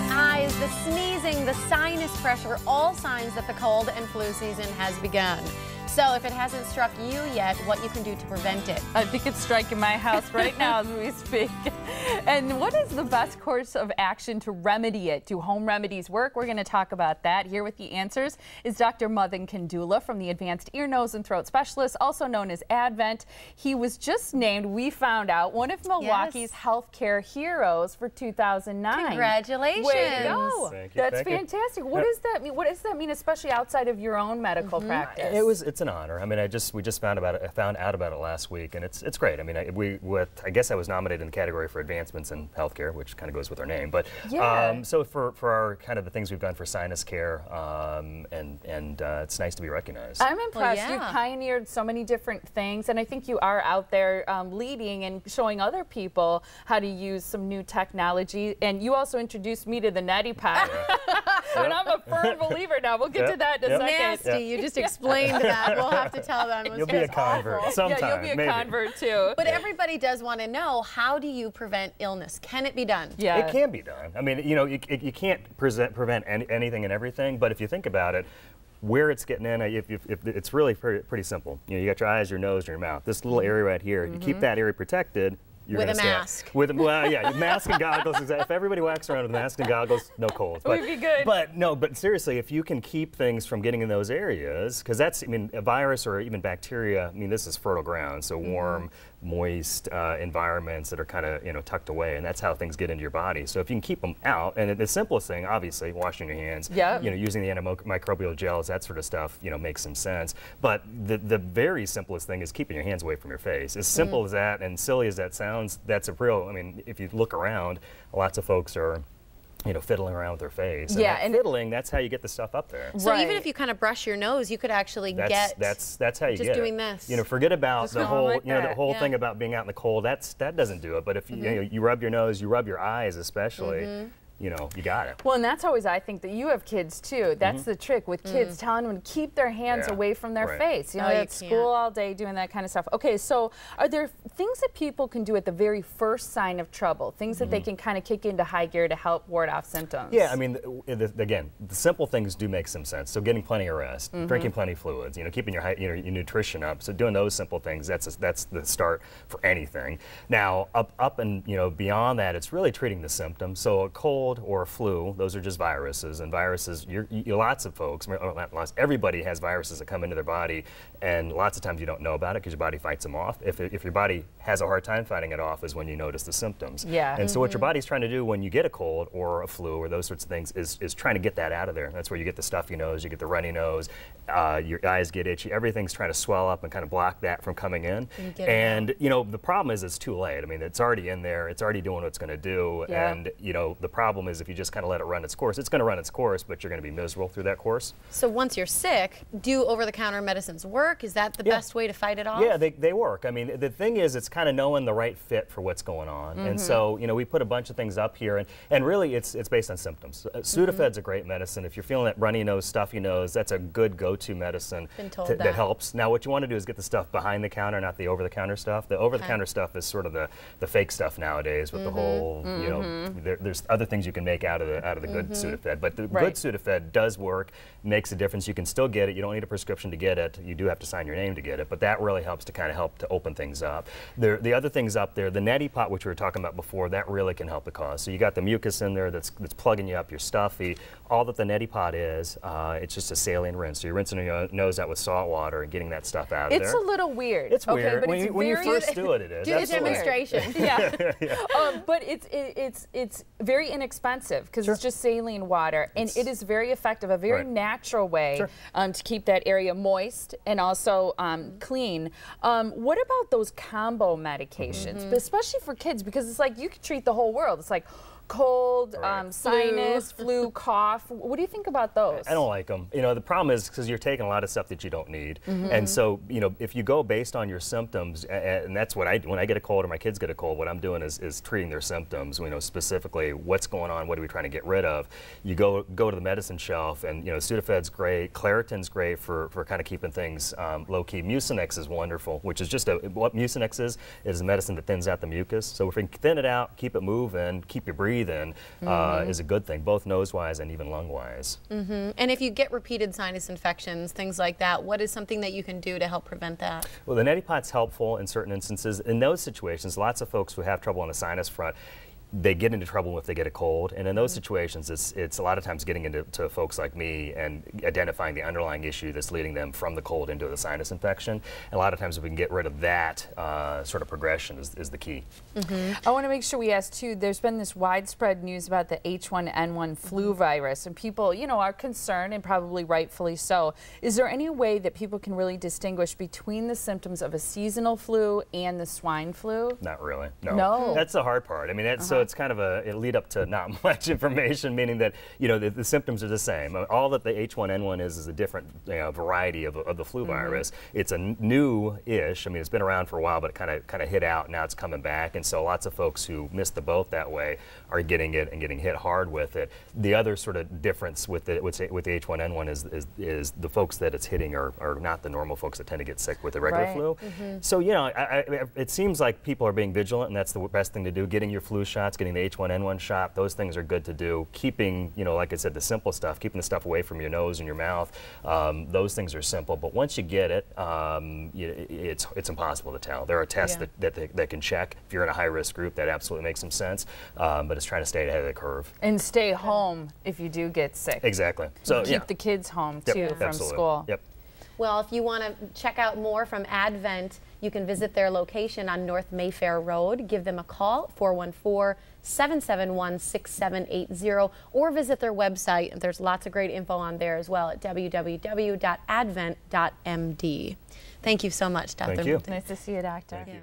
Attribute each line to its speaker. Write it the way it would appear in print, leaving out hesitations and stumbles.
Speaker 1: Eyes, the sneezing, the sinus pressure, all signs that the cold and flu season has begun. So if it hasn't struck you yet, what you can do to prevent it.
Speaker 2: I think it's striking my house right now as we speak. And what is the best course of action to remedy it? Do home remedies work? We're going to talk about that. Here with the answers is Dr. Madan Kandula from the Advanced Ear, Nose, and Throat Specialist, also known as Advent. He was just named, we found out, one of Milwaukee's healthcare heroes for 2009.
Speaker 1: Congratulations.
Speaker 2: Way to go.
Speaker 3: Thank you.
Speaker 2: That's fantastic. What does that mean? What does that mean, especially outside of your own medical practice?
Speaker 3: It's an honor. I mean, we just found out about it last week, and it's great. I mean, I guess I was nominated in the category for advancements in healthcare, which kind of goes with our name. But so for our kind of the things we've done for sinus care, and it's nice to be recognized.
Speaker 2: I'm impressed.
Speaker 1: Well, yeah.
Speaker 2: You've pioneered so many different things, and I think you are out there leading and showing other people how to use some new technology. And you also introduced me to the neti pot. And I'm a firm believer now. We'll get to that in a second.
Speaker 1: Nasty. You just explained that. We'll have to tell them.
Speaker 3: You'll be a convert sometime.
Speaker 2: Yeah, you'll be a convert too.
Speaker 1: But everybody does want to know, how do you prevent illness? Can it be done?
Speaker 2: Yeah.
Speaker 3: It can be done. I mean, you know, you can't prevent anything and everything, but if you think about it, where it's getting in, if it's really pretty simple. You know, you got your eyes, your nose, your mouth. This little area right here, you keep that area protected.
Speaker 1: With a mask.
Speaker 3: Well, yeah, mask and goggles. If everybody walks around with mask and goggles, no colds.
Speaker 2: We'd be good.
Speaker 3: But seriously, if you can keep things from getting in those areas, because that's, I mean, a virus or even bacteria, I mean, this is fertile ground, so warm, moist environments that are kind of, you know, tucked away, and that's how things get into your body. So if you can keep them out, and the simplest thing, obviously, washing your hands, you know, using the antimicrobial gels, that sort of stuff, you know, makes some sense. But the very simplest thing is keeping your hands away from your face. As simple as that, and silly as that sounds, that's a real, I mean, if you look around, lots of folks are, you know, fiddling around with their face. And fiddling, that's how you get the stuff up there.
Speaker 1: So even if you kind of brush your nose, you could actually
Speaker 3: that's how you
Speaker 1: just
Speaker 3: get
Speaker 1: doing
Speaker 3: it.
Speaker 1: this.
Speaker 3: You know, forget about the whole,
Speaker 2: like
Speaker 3: the whole thing about being out in the cold. That doesn't do it. But if you know, you rub your nose, you rub your eyes, especially. You know, you got it.
Speaker 2: Well, and that's always, I think, that you have kids too. That's the trick with kids, telling them to keep their hands away from their face. You know, they're at school all day doing that kind of stuff. Okay, so are there things that people can do at the very first sign of trouble? Things that they can kind of kick into high gear to help ward off symptoms?
Speaker 3: Yeah, I mean, again, the simple things do make some sense. So getting plenty of rest, drinking plenty of fluids, you know, keeping your nutrition up. So doing those simple things, that's the start for anything. Now, up and, you know, beyond that, it's really treating the symptoms. So a cold or a flu, those are just viruses, and viruses, lots of folks, everybody has viruses that come into their body, and lots of times you don't know about it because your body fights them off. If your body has a hard time fighting it off is when you notice the symptoms. And so what your body's trying to do when you get a cold or a flu or those sorts of things is trying to get that out of there. That's where you get the stuffy nose, you get the runny nose, your eyes get itchy, everything's trying to swell up and kind of block that from coming in. And you know, the problem is it's too late. I mean, it's already in there, it's already doing what it's going to do, and you know, the problem is if you just kind of let it run its course, it's going to run its course, but you're going to be miserable through that course.
Speaker 1: So once you're sick, do over-the-counter medicines work? Is that the best way to fight it off?
Speaker 3: Yeah, they work. I mean, the thing is, it's kind of knowing the right fit for what's going on. And so, you know, we put a bunch of things up here, and really it's based on symptoms. Sudafed's a great medicine. If you're feeling that runny nose, stuffy nose, that's a good go-to medicine that helps. Now, what you want to do is get the stuff behind the counter, not the over-the-counter stuff. The over-the-counter stuff is sort of the fake stuff nowadays with the whole, you know, there's other things you can make out of the good Sudafed, but the good Sudafed does work, makes a difference. You can still get it. You don't need a prescription to get it. You do have to sign your name to get it, but that really helps to kind of help to open things up. The other things up there, the neti pot, which we were talking about before, that really can help the cause. So you got the mucus in there that's plugging you up, you're stuffy. All that the neti pot is, it's just a saline rinse. So you're rinsing your nose out with salt water and getting that stuff out of there.
Speaker 2: It's a little weird.
Speaker 3: It's weird.
Speaker 2: But
Speaker 3: when you first do it, it is.
Speaker 1: Do the demonstration.
Speaker 2: But it's very inexpensive because it's just saline water, and it is very effective, a very natural way to keep that area moist and also clean. What about those combo medications, especially for kids, because it's like you could treat the whole world. It's like cold, sinus, flu, cough. What do you think about those?
Speaker 3: I don't like them. You know, the problem is because you're taking a lot of stuff that you don't need. And so, you know, if you go based on your symptoms, and that's what I do when I get a cold or my kids get a cold, what I'm doing is treating their symptoms, you know, specifically what's going on, what are we trying to get rid of. You go to the medicine shelf, and, you know, Sudafed's great, Claritin's great for kind of keeping things low-key. Mucinex is wonderful, which is just what Mucinex is a medicine that thins out the mucus. So if we can thin it out, keep it moving, keep you breathing, breathe in is a good thing, both nose-wise and even lung-wise.
Speaker 1: And if you get repeated sinus infections, things like that, what is something that you can do to help prevent that?
Speaker 3: Well, the neti pot's helpful in certain instances. In those situations, lots of folks who have trouble on the sinus front, they get into trouble if they get a cold, and in those situations it's a lot of times getting into folks like me and identifying the underlying issue that's leading them from the cold into the sinus infection. And a lot of times if we can get rid of that sort of progression is the key.
Speaker 2: I want to make sure we ask too, there's been this widespread news about the H1N1 flu virus, and people, you know, are concerned, and probably rightfully so. Is there any way that people can really distinguish between the symptoms of a seasonal flu and the swine flu?
Speaker 3: Not really, no.
Speaker 2: No.
Speaker 3: That's the hard part. I mean, that's so it's kind of a lead up to not much information, meaning that, you know, the symptoms are the same. All that the H1N1 is a different variety of the flu virus. It's a new-ish. I mean, it's been around for a while, but it kind of hit out, and now it's coming back. And so lots of folks who missed the boat that way are getting it and getting hit hard with it. The other sort of difference with the H1N1 is the folks that it's hitting are not the normal folks that tend to get sick with the regular flu. So, you know, it seems like people are being vigilant, and that's the best thing to do. Getting your flu shots, getting the H1N1 shot, those things are good to do. Keeping, you know, like I said, the simple stuff, keeping the stuff away from your nose and your mouth, those things are simple. But once you get it, it's impossible to tell. There are tests that can check. If you're in a high-risk group, that absolutely makes some sense. But it's trying to stay ahead of the curve.
Speaker 2: And stay home if you do get sick.
Speaker 3: Exactly. So
Speaker 2: keep the kids home too from school.
Speaker 3: Yep.
Speaker 1: Well, if you want to check out more from Advent, you can visit their location on North Mayfair Road. Give them a call, 414-771-6780, or visit their website. There's lots of great info on there as well at www.advent.md. Thank you so much, Dr.
Speaker 3: Thank you.
Speaker 2: Nice to see you, Doctor.
Speaker 3: Thank you.